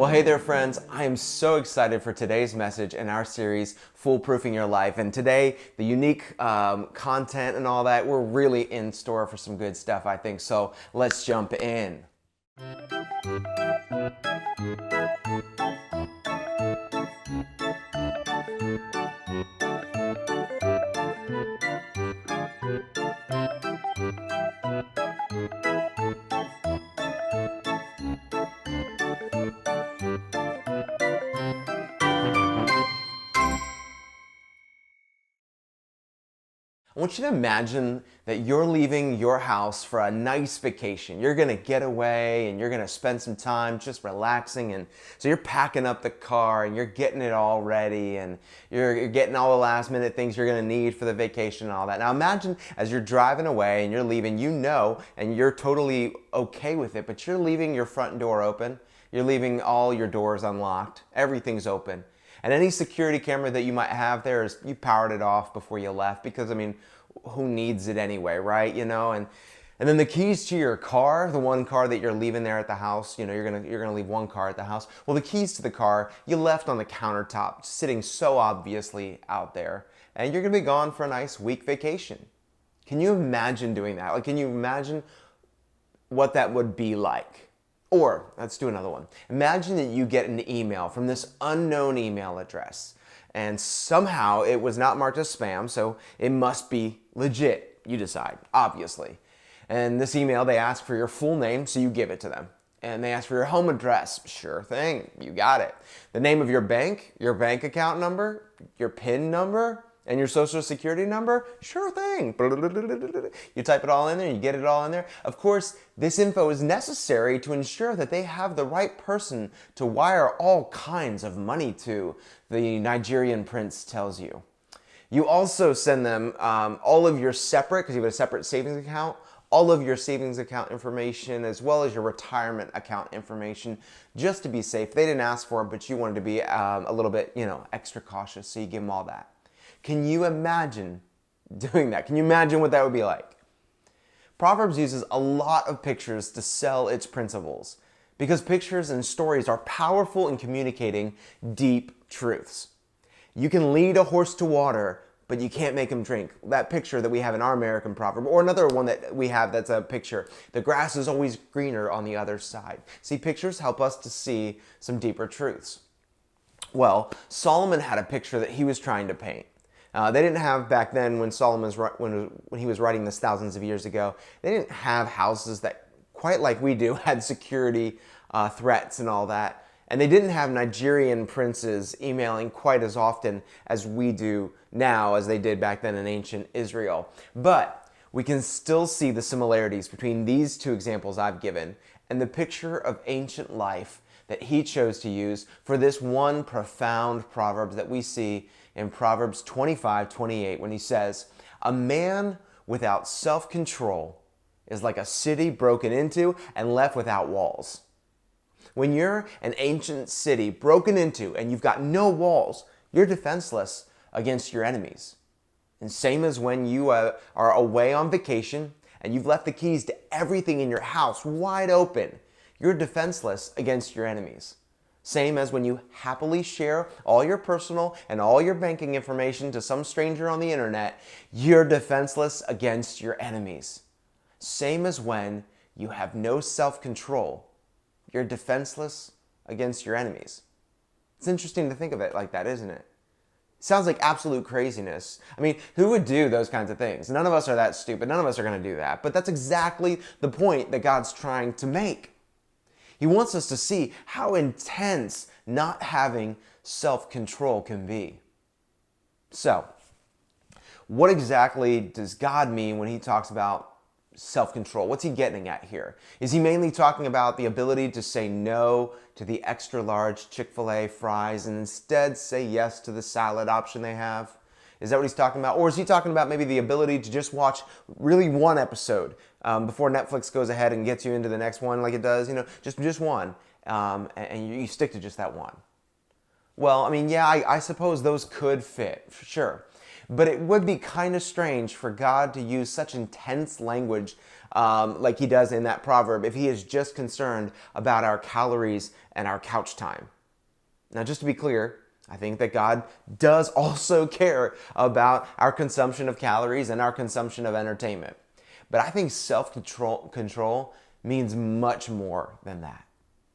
Well, hey there, friends. I am so excited for today's message in our series, Foolproofing Your Life. And today, the unique content and all that, we're really in store for some good stuff, I think. So let's jump in. I want you to imagine that you're leaving your house for a nice vacation. You're gonna get away and you're gonna spend some time just relaxing. And so you're packing up the car and you're getting it all ready and you're getting all the last minute things you're gonna need for the vacation and all that. Now imagine as you're driving away and you're leaving, you know, and you're totally okay with it, but you're leaving your front door open. You're leaving all your doors unlocked. Everything's open. And any security camera that you might have there is you powered it off before you left because, I mean, who needs it anyway, right? You know, and then the keys to your car, the one car that you're leaving there at the house, you know, you're gonna leave one car at the house. Well, the keys to the car you left on the countertop, sitting so obviously out there, and you're gonna be gone for a nice week vacation. Can you imagine doing that? Like, can you imagine what that would be like? Or, let's do another one. Imagine that you get an email from this unknown email address, and somehow it was not marked as spam, so it must be legit, you decide, obviously. And this email, they ask for your full name, so you give it to them. And they ask for your home address, sure thing, you got it. The name of your bank account number, your PIN number, and your social security number? Sure thing. You type it all in there, you get it all in there. Of course, this info is necessary to ensure that they have the right person to wire all kinds of money to, the Nigerian prince tells you. You also send them all of your separate, because you have a separate savings account, all of your savings account information as well as your retirement account information, just to be safe. They didn't ask for it, but you wanted to be a little bit, extra cautious, so you give them all that. Can you imagine doing that? Can you imagine what that would be like? Proverbs uses a lot of pictures to sell its principles because pictures and stories are powerful in communicating deep truths. You can lead a horse to water, but you can't make him drink. That picture that we have in our American proverb, or another one that we have that's a picture, the grass is always greener on the other side. See, pictures help us to see some deeper truths. Well, Solomon had a picture that he was trying to paint. They didn't have back then when when he was writing this thousands of years ago, they didn't have houses that quite like we do had security threats and all that. And they didn't have Nigerian princes emailing quite as often as we do now as they did back then in ancient Israel. But we can still see the similarities between these two examples I've given and the picture of ancient life that he chose to use for this one profound proverb that we see in Proverbs 25:28 when he says, "A man without self-control is like a city broken into and left without walls." When you're an ancient city broken into and you've got no walls, you're defenseless against your enemies. And same as when you are away on vacation and you've left the keys to everything in your house wide open, you're defenseless against your enemies. Same as when you happily share all your personal and all your banking information to some stranger on the internet, you're defenseless against your enemies. Same as when you have no self-control, you're defenseless against your enemies. It's interesting to think of it like that, isn't it? Sounds like absolute craziness. I mean, who would do those kinds of things? None of us are that stupid. None of us are going to do that. But that's exactly the point that God's trying to make. He wants us to see how intense not having self-control can be. So, what exactly does God mean when he talks about self-control? What's he getting at here? Is he mainly talking about the ability to say no to the extra large Chick-fil-A fries and instead say yes to the salad option they have? Is that what he's talking about? Or is he talking about maybe the ability to just watch really one episode before Netflix goes ahead and gets you into the next one like it does? Just one, and you stick to just that one. Well, I mean, yeah, I suppose those could fit, for sure. But it would be kind of strange for God to use such intense language like he does in that proverb if he is just concerned about our calories and our couch time. Now, just to be clear, I think that God does also care about our consumption of calories and our consumption of entertainment. But I think self-control means much more than that.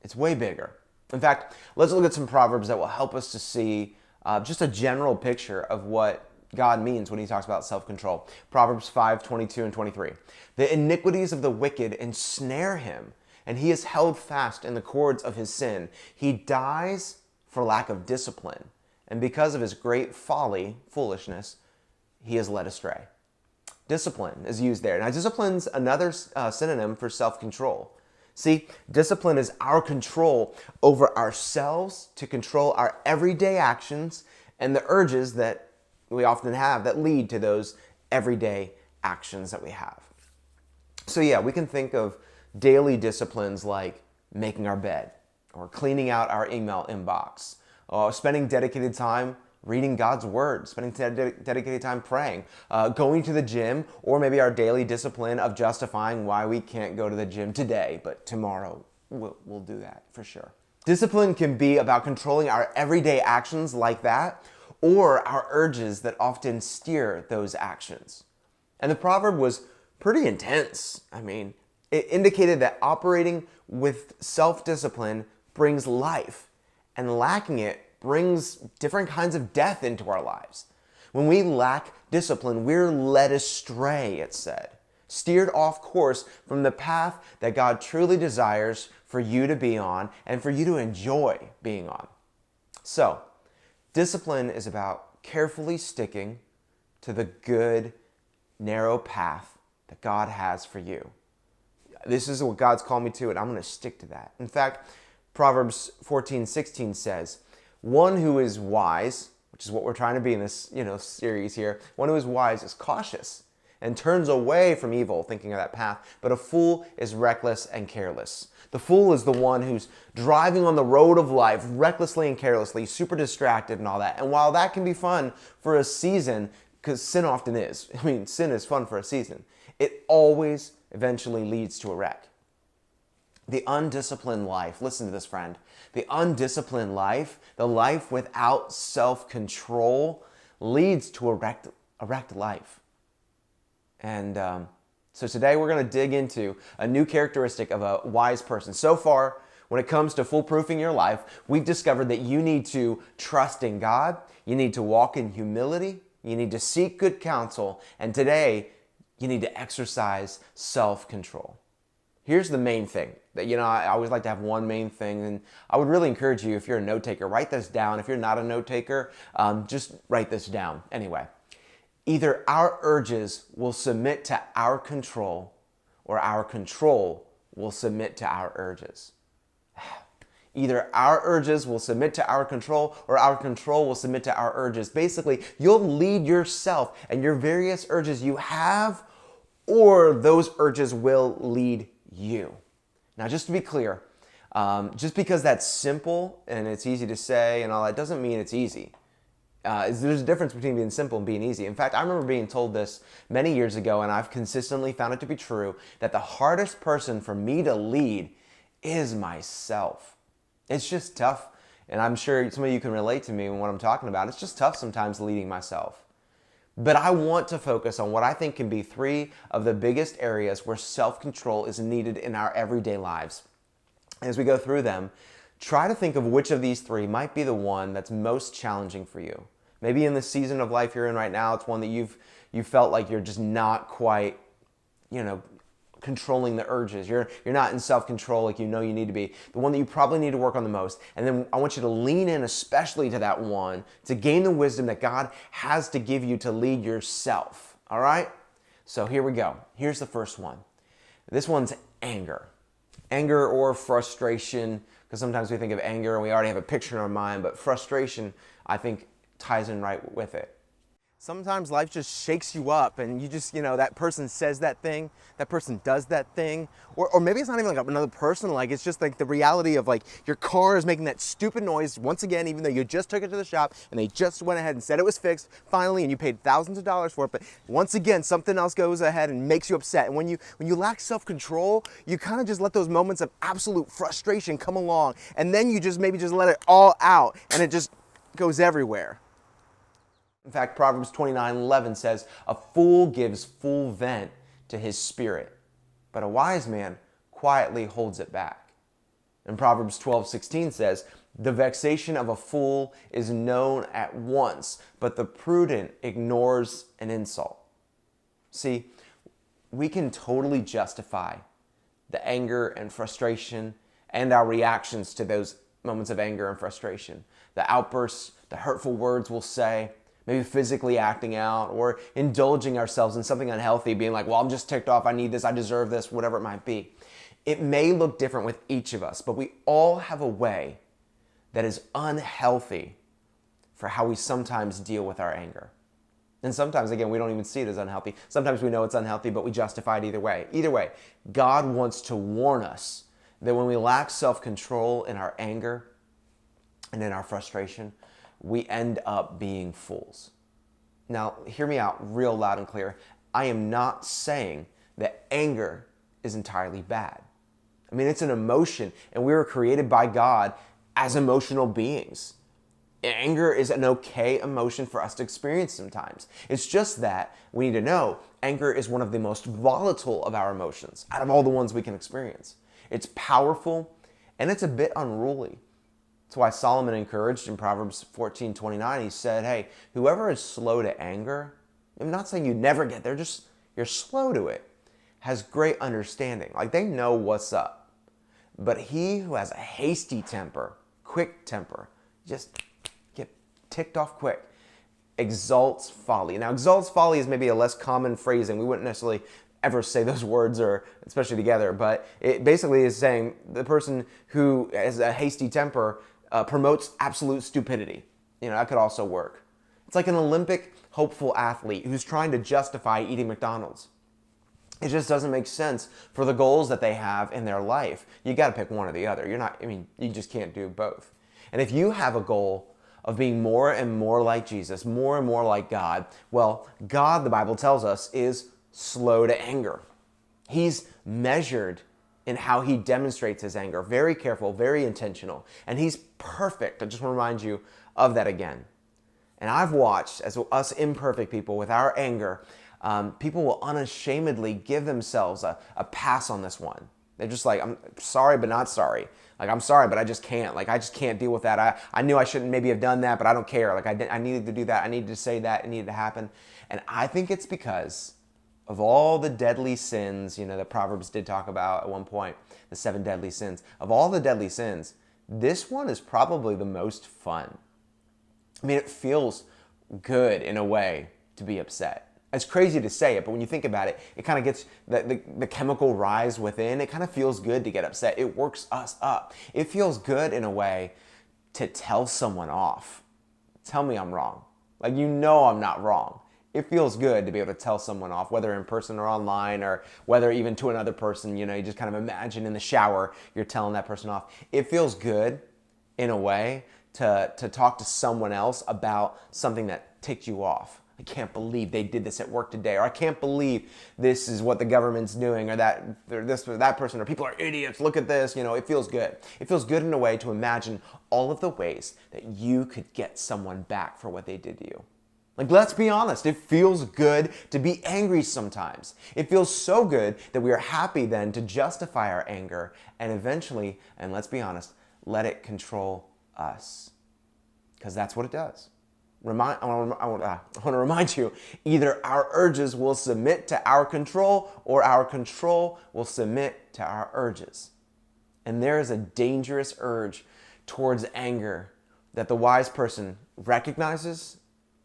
It's way bigger. In fact, let's look at some proverbs that will help us to see just a general picture of what God means when he talks about self-control. Proverbs 5:22 and 23. The iniquities of the wicked ensnare him, and he is held fast in the cords of his sin. He dies for lack of discipline, and because of his great foolishness, he is led astray. Discipline is used there. Now, discipline's another synonym for self-control. See, discipline is our control over ourselves to control our everyday actions and the urges that we often have that lead to those everyday actions that we have. So yeah, we can think of daily disciplines like making our bed, or cleaning out our email inbox, or spending dedicated time reading God's word, spending dedicated time praying, going to the gym, or maybe our daily discipline of justifying why we can't go to the gym today, but tomorrow we'll do that for sure. Discipline can be about controlling our everyday actions like that, or our urges that often steer those actions. And the proverb was pretty intense. I mean, it indicated that operating with self-discipline brings life, and lacking it brings different kinds of death into our lives. When we lack discipline, we're led astray, it said, steered off course from the path that God truly desires for you to be on and for you to enjoy being on. So, discipline is about carefully sticking to the good, narrow path that God has for you. This is what God's called me to, and I'm going to stick to that. In fact, Proverbs 14:16 says, one who is wise, which is what we're trying to be in this series here, one who is wise is cautious and turns away from evil, thinking of that path, but a fool is reckless and careless. The fool is the one who's driving on the road of life recklessly and carelessly, super distracted and all that. And while that can be fun for a season, because sin often is, sin is fun for a season, it always eventually leads to a wreck. The undisciplined life, listen to this, friend, the undisciplined life, the life without self-control, leads to a wrecked life. And so today we're going to dig into a new characteristic of a wise person. So far, when it comes to foolproofing your life, we've discovered that you need to trust in God, you need to walk in humility, you need to seek good counsel, and today you need to exercise self-control. Here's the main thing that, I always like to have one main thing, and I would really encourage you, if you're a note taker, write this down. If you're not a note taker, just write this down. Anyway, either our urges will submit to our control, or our control will submit to our urges. Either our urges will submit to our control, or our control will submit to our urges. Basically, you'll lead yourself and your various urges you have, or those urges will lead you. Now, just to be clear, just because that's simple and it's easy to say and all that doesn't mean it's easy. There's a difference between being simple and being easy. In fact, I remember being told this many years ago, and I've consistently found it to be true, that the hardest person for me to lead is myself. It's just tough, and I'm sure some of you can relate to me in what I'm talking about. It's just tough sometimes leading myself. But I want to focus on what I think can be three of the biggest areas where self-control is needed in our everyday lives. As we go through them, try to think of which of these three might be the one that's most challenging for you. Maybe in the season of life you're in right now, it's one that you felt like you're just not quite, controlling the urges. You're not in self-control like you need to be. The one that you probably need to work on the most. And then I want you to lean in especially to that one to gain the wisdom that God has to give you to lead yourself. All right? So here we go. Here's the first one. This one's anger. Anger or frustration, because sometimes we think of anger and we already have a picture in our mind, but frustration, I think, ties in right with it. Sometimes life just shakes you up and you just, that person says that thing, that person does that thing. Or maybe it's not even like another person, like it's just like the reality of like your car is making that stupid noise once again, even though you just took it to the shop and they just went ahead and said it was fixed finally and you paid thousands of dollars for it. But once again, something else goes ahead and makes you upset. And when you lack self-control, you kind of just let those moments of absolute frustration come along. And then you just maybe just let it all out and it just goes everywhere. In fact, Proverbs 29:11 says, "A fool gives full vent to his spirit, but a wise man quietly holds it back." And Proverbs 12:16 says, "The vexation of a fool is known at once, but the prudent ignores an insult." See, we can totally justify the anger and frustration and our reactions to those moments of anger and frustration. The outbursts, the hurtful words we'll say, maybe physically acting out or indulging ourselves in something unhealthy, being like, well, I'm just ticked off, I need this, I deserve this, whatever it might be. It may look different with each of us, but we all have a way that is unhealthy for how we sometimes deal with our anger. And sometimes, again, we don't even see it as unhealthy. Sometimes we know it's unhealthy, but we justify it either way. Either way, God wants to warn us that when we lack self-control in our anger and in our frustration, we end up being fools. Now, hear me out real loud and clear. I am not saying that anger is entirely bad. I mean, it's an emotion, and we were created by God as emotional beings. Anger is an okay emotion for us to experience sometimes. It's just that we need to know anger is one of the most volatile of our emotions out of all the ones we can experience. It's powerful, and it's a bit unruly. That's why Solomon encouraged in Proverbs 14:29, he said, hey, whoever is slow to anger, I'm not saying you never get there, just you're slow to it, has great understanding. Like they know what's up. But he who has a hasty temper, quick temper, just get ticked off quick, exalts folly. Now, exalts folly is maybe a less common phrasing. We wouldn't necessarily ever say those words, or especially together, but it basically is saying the person who has a hasty temper promotes absolute stupidity. That could also work. It's like an Olympic hopeful athlete who's trying to justify eating McDonald's. It just doesn't make sense for the goals that they have in their life. You got to pick one or the other. You just can't do both. And if you have a goal of being more and more like Jesus, more and more like God, well, God, the Bible tells us, is slow to anger. He's measured in how he demonstrates his anger. Very careful, very intentional. And he's perfect. I just want to remind you of that again. And I've watched, as us imperfect people with our anger, people will unashamedly give themselves a pass on this one. They're just like, I'm sorry, but not sorry. Like, I'm sorry, but I just can't. Like, I just can't deal with that. I knew I shouldn't maybe have done that, but I don't care. Like, I needed to do that. I needed to say that. It needed to happen. And I think it's because of all the deadly sins, that Proverbs did talk about at one point, the 7 deadly sins. Of all the deadly sins, this one is probably the most fun. I mean, it feels good in a way to be upset. It's crazy to say it, but when you think about it, it kind of gets the chemical rise within. It kind of feels good to get upset. It works us up. It feels good in a way to tell someone off. Tell me I'm wrong. Like, I'm not wrong. It feels good to be able to tell someone off, whether in person or online, or whether even to another person. You just kind of imagine in the shower, you're telling that person off. It feels good in a way to talk to someone else about something that ticked you off. I can't believe they did this at work today, or I can't believe this is what the government's doing, or that person, or people are idiots, look at this. It feels good. It feels good in a way to imagine all of the ways that you could get someone back for what they did to you. Like, let's be honest, it feels good to be angry sometimes. It feels so good that we are happy then to justify our anger and eventually, and let's be honest, let it control us. Because that's what it does. I want to remind you, either our urges will submit to our control, or our control will submit to our urges. And there is a dangerous urge towards anger that the wise person recognizes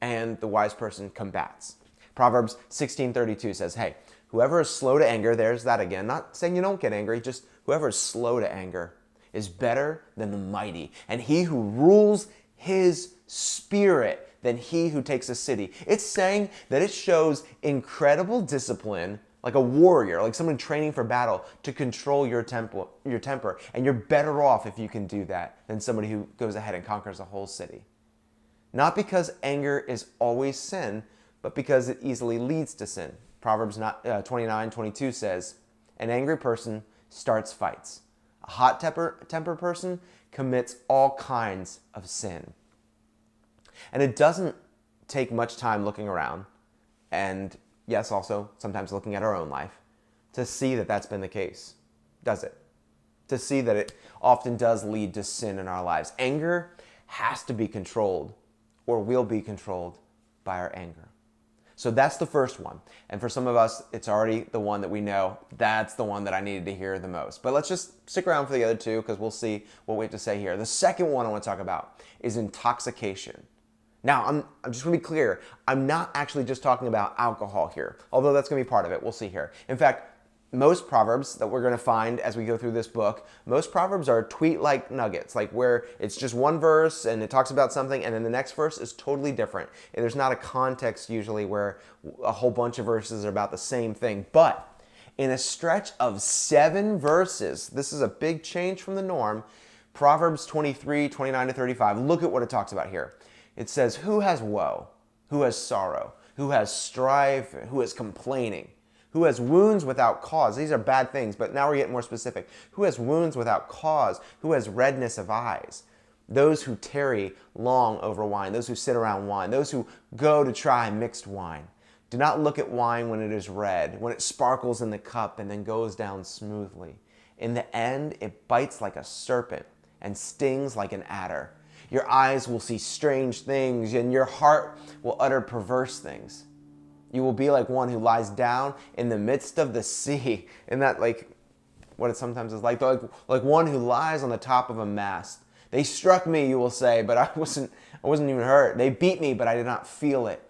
and the wise person combats. Proverbs 16:32 says, hey, whoever is slow to anger, there's that again, not saying you don't get angry, just whoever is slow to anger is better than the mighty. And he who rules his spirit than he who takes a city. It's saying that it shows incredible discipline, like a warrior, like someone training for battle, to control your temper. And you're better off if you can do that than somebody who goes ahead and conquers a whole city. Not because anger is always sin, but because it easily leads to sin. Proverbs 29:22 says, an angry person starts fights. A hot-tempered person commits all kinds of sin. And it doesn't take much time looking around, and yes, also sometimes looking at our own life, to see that that's been the case, does it? To see that it often does lead to sin in our lives. Anger has to be controlled, or we'll be controlled by our anger. So that's the first one. And for some of us, it's already the one that we know, that's the one that I needed to hear the most. But let's just stick around for the other two because we'll see what we have to say here. The second one I want to talk about is intoxication. Now, I'm just going to be clear. I'm not actually just talking about alcohol here, although that's going to be part of it. We'll see here. In fact, most Proverbs that we're going to find as we go through this book, most Proverbs are tweet-like nuggets, like where it's just one verse and it talks about something and then the next verse is totally different. And there's not a context usually where a whole bunch of verses are about the same thing. But in a stretch of 7 verses, this is a big change from the norm, Proverbs 23, 29 to 35, look at what it talks about here. It says, who has woe? Who has sorrow? Who has strife? Who is complaining? Who has wounds without cause? These are bad things, but now we're getting more specific. Who has wounds without cause? Who has redness of eyes? Those who tarry long over wine, those who sit around wine, those who go to try mixed wine. Do not look at wine when it is red, when it sparkles in the cup and then goes down smoothly. In the end, it bites like a serpent and stings like an adder. Your eyes will see strange things and your heart will utter perverse things. You will be like one who lies down in the midst of the sea. Isn't that like what it sometimes is like? Like one who lies on the top of a mast. They struck me, you will say, but I wasn't even hurt. They beat me, but I did not feel it.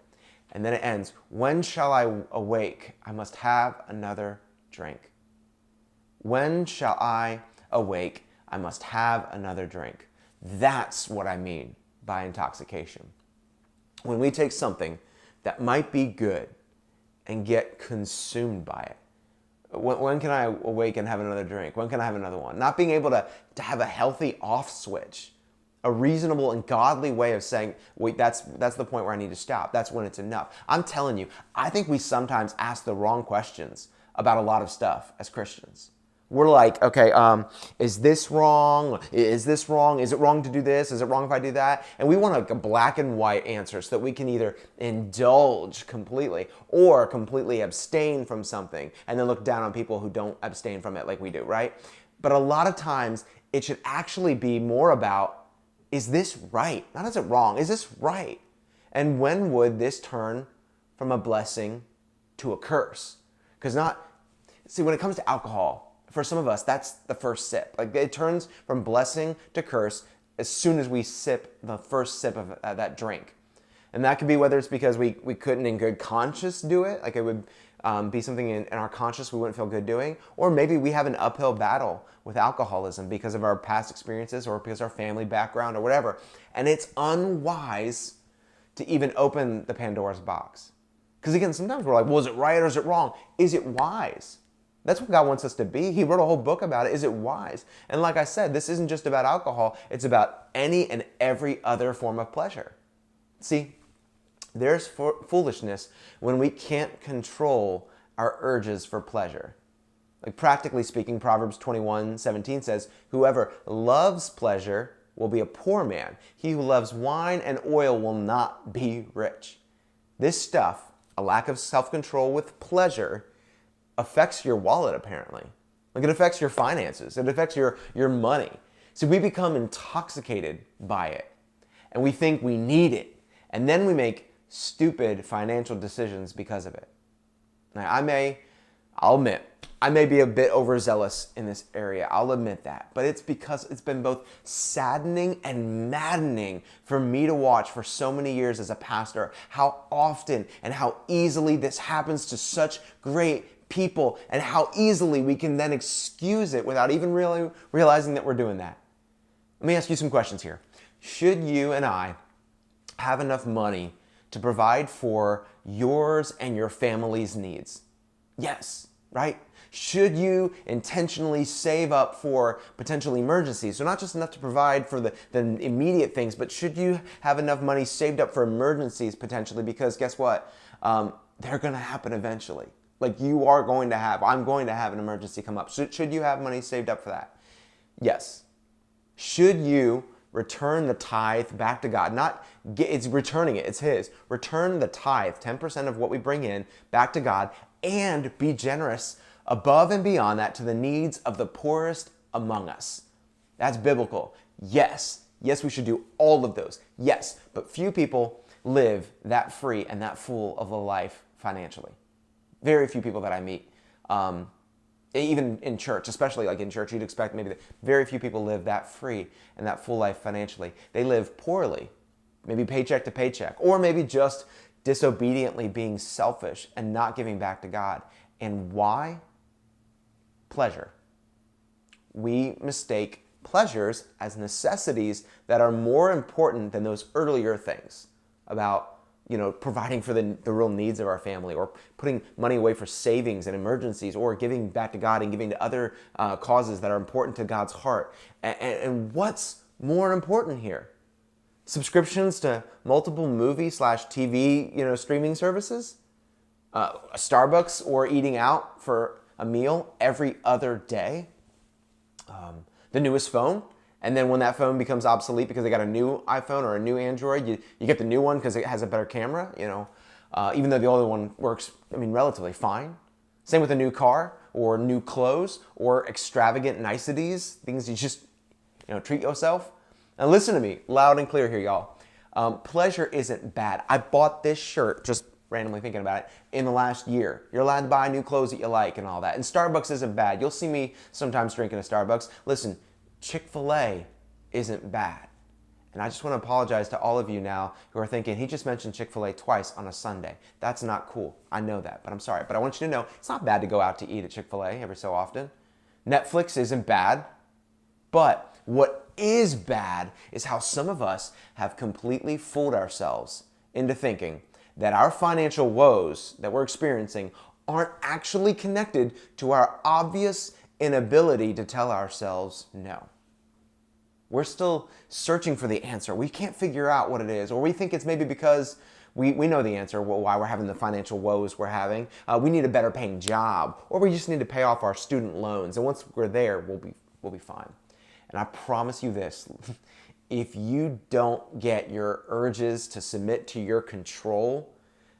And then it ends, when shall I awake? I must have another drink. When shall I awake? I must have another drink. That's what I mean by intoxication. When we take something that might be good and get consumed by it. When can I awake and have another drink? When can I have another one? Not being able to have a healthy off switch, a reasonable and godly way of saying, wait, that's the point where I need to stop. That's when it's enough. I'm telling you, I think we sometimes ask the wrong questions about a lot of stuff as Christians. We're like, okay, is this wrong? Is this wrong? Is it wrong to do this? Is it wrong if I do that? And we want like a black and white answer so that we can either indulge completely or completely abstain from something and then look down on people who don't abstain from it like we do, right? But a lot of times it should actually be more about, is this right? Not is it wrong? Is this right? And when would this turn from a blessing to a curse? See, when it comes to alcohol, for some of us, that's the first sip. Like it turns from blessing to curse as soon as we sip the first sip of that drink. And that could be whether it's because we couldn't in good conscience do it, like it would be something in our conscience we wouldn't feel good doing, or maybe we have an uphill battle with alcoholism because of our past experiences or because of our family background or whatever. And it's unwise to even open the Pandora's box. Because again, sometimes we're like, well, is it right or is it wrong? Is it wise? That's what God wants us to be. He wrote a whole book about it. Is it wise? And like I said, this isn't just about alcohol. It's about any and every other form of pleasure. See, there's foolishness when we can't control our urges for pleasure. Like practically speaking, Proverbs 21:17 says, whoever loves pleasure will be a poor man. He who loves wine and oil will not be rich. This stuff, a lack of self-control with pleasure, affects your wallet apparently. Like it affects your finances. It affects your money. So we become intoxicated by it and we think we need it. And then we make stupid financial decisions because of it. Now I'll admit, I may be a bit overzealous in this area. I'll admit that. But it's because it's been both saddening and maddening for me to watch for so many years as a pastor, how often and how easily this happens to such great people and how easily we can then excuse it without even really realizing that we're doing that. Let me ask you some questions here. Should you and I have enough money to provide for yours and your family's needs? Yes, right? Should you intentionally save up for potential emergencies? So not just enough to provide for the immediate things, but should you have enough money saved up for emergencies potentially? Because guess what? They're going to happen eventually. Like I'm going to have an emergency come up. Should you have money saved up for that? Yes. Should you return the tithe back to God? It's returning it, it's His. Return the tithe, 10% of what we bring in, back to God, and be generous above and beyond that to the needs of the poorest among us. That's biblical. Yes, we should do all of those. Yes, but few people live that free and that full of a life financially. Very few people that I meet. Even in church, especially like in church, you'd expect maybe that very few people live that free and that full life financially. They live poorly, maybe paycheck to paycheck, or maybe just disobediently being selfish and not giving back to God. And why? Pleasure. We mistake pleasures as necessities that are more important than those earlier things about providing for the real needs of our family, or putting money away for savings and emergencies, or giving back to God and giving to other causes that are important to God's heart. And what's more important here? Subscriptions to multiple movie/TV, streaming services? Starbucks, or eating out for a meal every other day? The newest phone? And then when that phone becomes obsolete because they got a new iPhone or a new Android, you get the new one because it has a better camera, even though the older one works, relatively fine. Same with a new car or new clothes or extravagant niceties, things you just, treat yourself. Now listen to me loud and clear here, y'all. Pleasure isn't bad. I bought this shirt, just randomly thinking about it, in the last year. You're allowed to buy new clothes that you like and all that. And Starbucks isn't bad. You'll see me sometimes drinking a Starbucks. Listen, Chick-fil-A isn't bad. And I just want to apologize to all of you now who are thinking, he just mentioned Chick-fil-A twice on a Sunday. That's not cool. I know that, but I'm sorry. But I want you to know, it's not bad to go out to eat at Chick-fil-A every so often. Netflix isn't bad. But what is bad is how some of us have completely fooled ourselves into thinking that our financial woes that we're experiencing aren't actually connected to our obvious inability to tell ourselves no. We're still searching for the answer. We can't figure out what it is, or we think it's maybe because we know the answer, why we're having the financial woes we're having. We need a better paying job, or we just need to pay off our student loans. And once we're there, we'll be fine. And I promise you this, if you don't get your urges to submit to your control,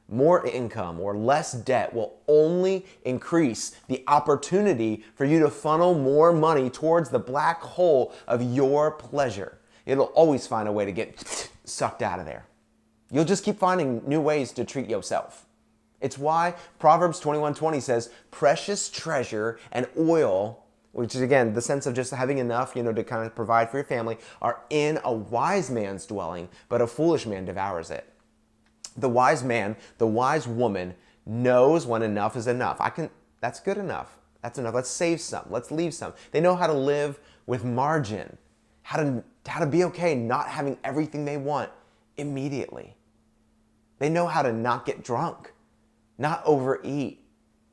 more income or less debt will only increase the opportunity for you to funnel more money towards the black hole of your pleasure. It'll always find a way to get sucked out of there. You'll just keep finding new ways to treat yourself. It's why Proverbs 21:20 says, precious treasure and oil, which is again the sense of just having enough, to kind of provide for your family, are in a wise man's dwelling, but a foolish man devours it. The wise man, the wise woman knows when enough is enough. That's good enough. That's enough. Let's save some. Let's leave some. They know how to live with margin, how to be okay not having everything they want immediately. They know how to not get drunk, not overeat,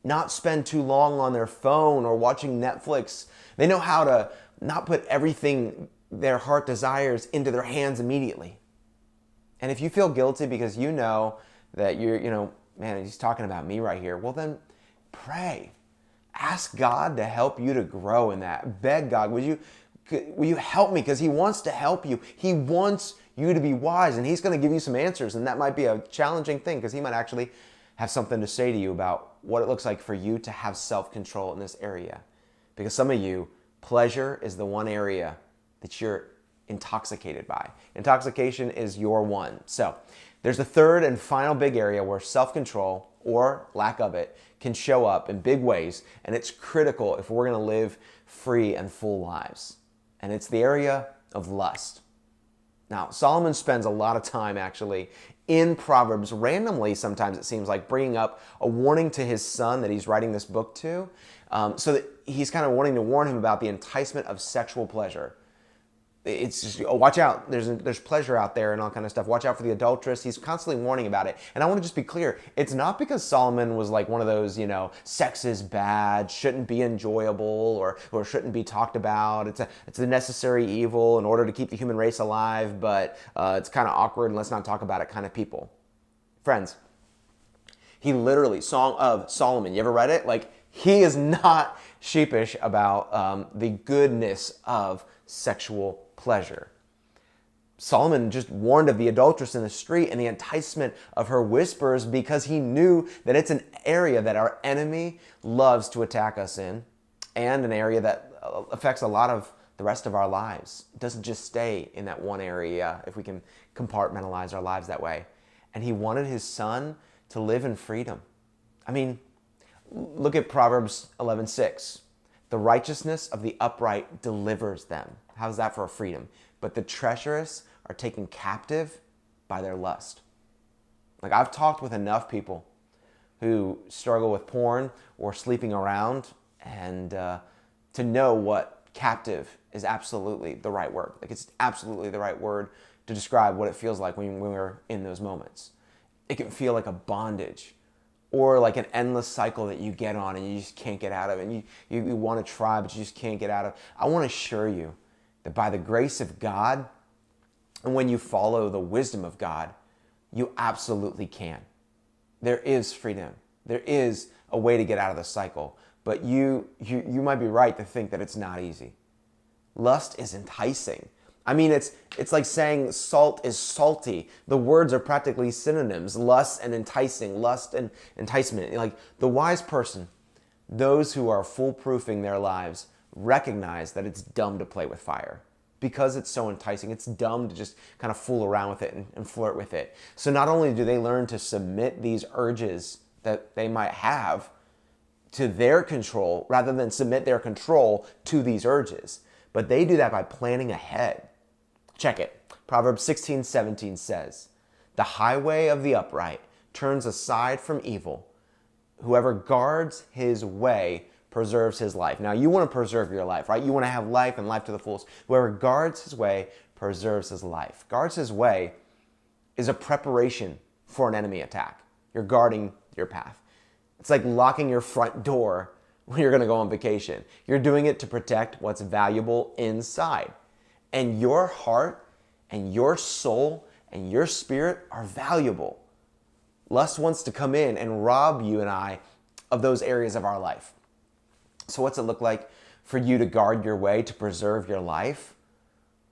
not spend too long on their phone or watching Netflix. They know how to not put everything their heart desires into their hands immediately. And if you feel guilty because you know that man, he's talking about me right here, well then pray. Ask God to help you to grow in that. Beg God, will you help me? Because He wants to help you. He wants you to be wise, and He's going to give you some answers. And that might be a challenging thing because He might actually have something to say to you about what it looks like for you to have self-control in this area. Because some of you, pleasure is the one area that you're intoxicated by. Intoxication is your one. So there's a third and final big area where self-control, or lack of it, can show up in big ways, and it's critical if we're going to live free and full lives. And it's the area of lust. Now, Solomon spends a lot of time actually in Proverbs, randomly sometimes it seems like, bringing up a warning to his son that he's writing this book to, so that he's kind of wanting to warn him about the enticement of sexual pleasure. It's just, oh, watch out. There's pleasure out there and all kind of stuff. Watch out for the adulteress. He's constantly warning about it. And I want to just be clear. It's not because Solomon was like one of those, sex is bad, shouldn't be enjoyable, or shouldn't be talked about. It's a necessary evil in order to keep the human race alive, but it's kind of awkward and let's not talk about it kind of people. Friends, he literally, Song of Solomon, you ever read it? Like, he is not sheepish about the goodness of sexual pleasure. Solomon just warned of the adulteress in the street and the enticement of her whispers because he knew that it's an area that our enemy loves to attack us in, and an area that affects a lot of the rest of our lives. It doesn't just stay in that one area if we can compartmentalize our lives that way. And he wanted his son to live in freedom. I mean, look at Proverbs 11:6. The righteousness of the upright delivers them. How's that for a freedom? But the treacherous are taken captive by their lust. Like, I've talked with enough people who struggle with porn or sleeping around, and to know what captive is absolutely the right word. Like, it's absolutely the right word to describe what it feels like when we're in those moments. It can feel like a bondage, or like an endless cycle that you get on and you just can't get out of, and you want to try but you just can't get out of. I want to assure you that by the grace of God, and when you follow the wisdom of God, you absolutely can. There is freedom. There is a way to get out of the cycle, but you might be right to think that it's not easy. Lust is enticing. I mean, it's like saying salt is salty. The words are practically synonyms: lust and enticing, lust and enticement. Like, the wise person, those who are foolproofing their lives, recognize that it's dumb to play with fire because it's so enticing. It's dumb to just kind of fool around with it and flirt with it. So not only do they learn to submit these urges that they might have to their control rather than submit their control to these urges, but they do that by planning ahead. Check it. Proverbs 16:17 says, "The highway of the upright turns aside from evil. Whoever guards his way preserves his life." Now, you want to preserve your life, right? You want to have life and life to the fullest. Whoever guards his way preserves his life. Guards his way is a preparation for an enemy attack. You're guarding your path. It's like locking your front door when you're going to go on vacation. You're doing it to protect what's valuable inside. And your heart and your soul and your spirit are valuable. Lust wants to come in and rob you and I of those areas of our life. So what's it look like for you to guard your way, to preserve your life?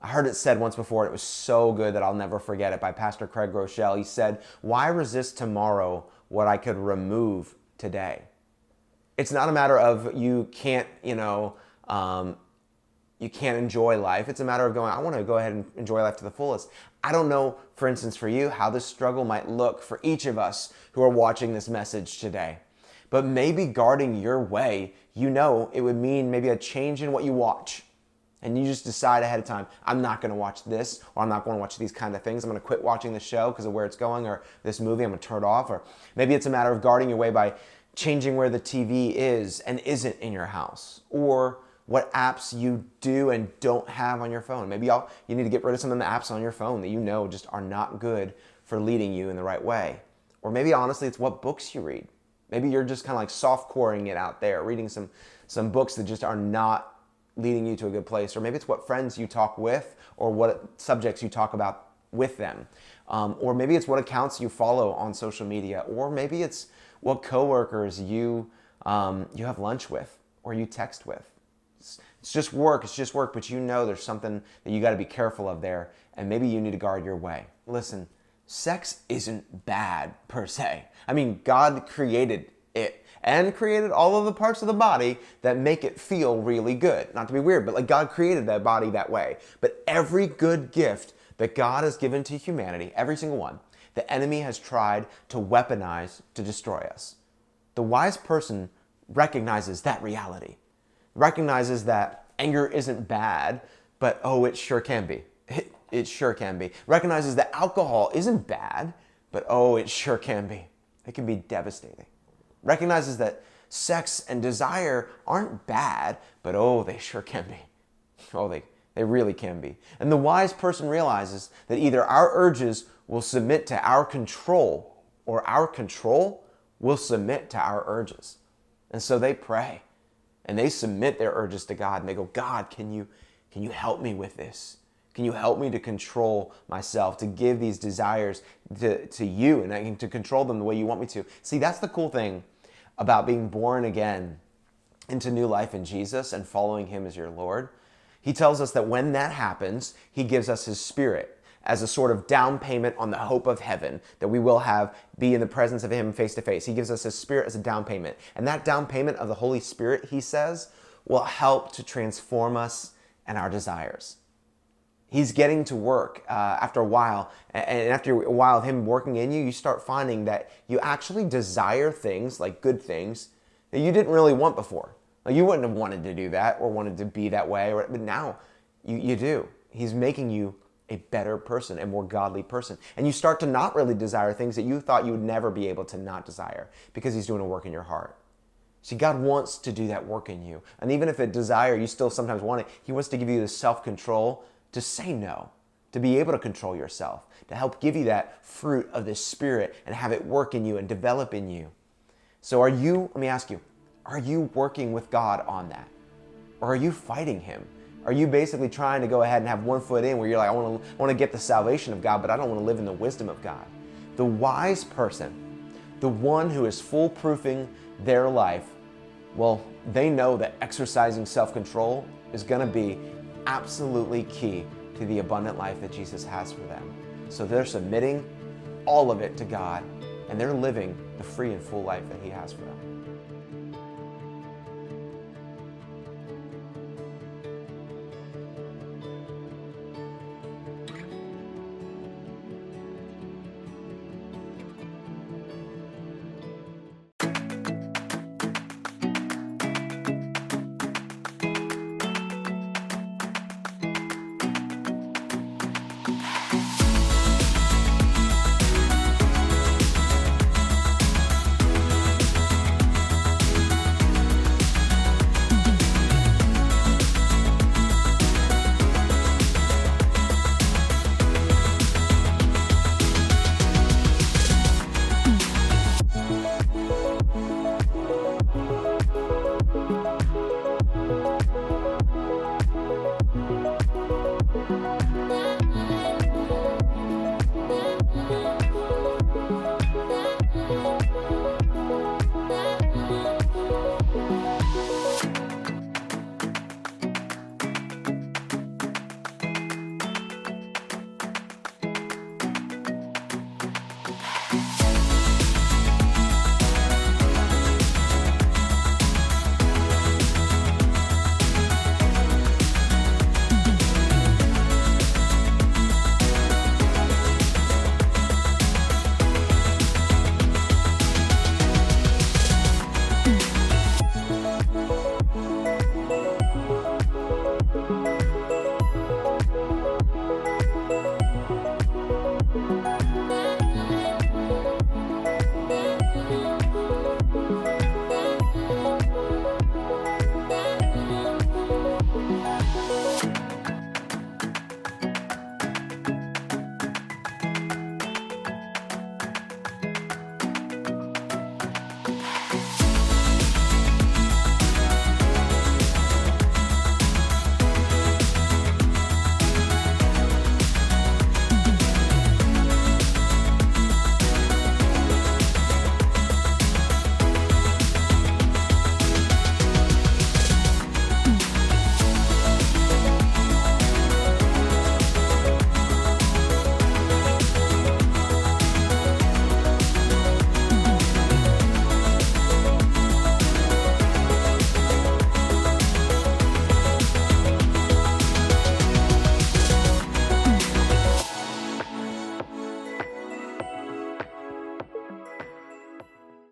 I heard it said once before, and it was so good that I'll never forget it, by Pastor Craig Groeschel. He said, "Why resist tomorrow what I could remove today?" It's not a matter of you can't enjoy life. It's a matter of going, I want to go ahead and enjoy life to the fullest. I don't know, for instance, for you, how this struggle might look for each of us who are watching this message today. But maybe guarding your way, it would mean maybe a change in what you watch. And you just decide ahead of time, I'm not going to watch this, or I'm not going to watch these kind of things. I'm going to quit watching the show because of where it's going, or this movie, I'm going to turn it off. Or maybe it's a matter of guarding your way by changing where the TV is and isn't in your house, or what apps you do and don't have on your phone. Maybe you need to get rid of some of the apps on your phone that just are not good for leading you in the right way. Or maybe honestly, it's what books you read. Maybe you're just kind of like soft-coring it out there, reading some books that just are not leading you to a good place. Or maybe it's what friends you talk with, or what subjects you talk about with them. Or maybe it's what accounts you follow on social media. Or maybe it's what coworkers you have lunch with or you text with. It's just work, but there's something that you got to be careful of there, and maybe you need to guard your way. Listen, sex isn't bad per se. I mean, God created it and created all of the parts of the body that make it feel really good. Not to be weird, but like, God created that body that way. But every good gift that God has given to humanity, every single one, the enemy has tried to weaponize to destroy us. The wise person recognizes that reality. Recognizes that anger isn't bad, but it sure can be. It sure can be. Recognizes that alcohol isn't bad, but it sure can be. It can be devastating. Recognizes that sex and desire aren't bad, but they sure can be. They really can be. And the wise person realizes that either our urges will submit to our control or our control will submit to our urges. And so they pray and they submit their urges to God and they go, God, can you help me with this? Can you help me to control myself, to give these desires to you and to control them the way you want me to? See, that's the cool thing about being born again into new life in Jesus and following him as your Lord. He tells us that when that happens, he gives us his Spirit as a sort of down payment on the hope of heaven that we will be in the presence of him face to face. He gives us his Spirit as a down payment. And that down payment of the Holy Spirit, he says, will help to transform us and our desires. He's getting to work after a while. And after a while of him working in you, you start finding that you actually desire things, like good things, that you didn't really want before. Like you wouldn't have wanted to do that or wanted to be that way, but now you do. He's making you a better person, a more godly person. And you start to not really desire things that you thought you would never be able to not desire because he's doing a work in your heart. See, God wants to do that work in you. And even if a desire, you still sometimes want it, he wants to give you the self-control to say no, to be able to control yourself, to help give you that fruit of the Spirit and have it work in you and develop in you. So let me ask you, are you working with God on that? Or are you fighting him? Are you basically trying to go ahead and have one foot in where you're like, I want to get the salvation of God, but I don't want to live in the wisdom of God? The wise person, the one who is foolproofing their life, well, they know that exercising self-control is going to be absolutely key to the abundant life that Jesus has for them. So they're submitting all of it to God, and they're living the free and full life that he has for them.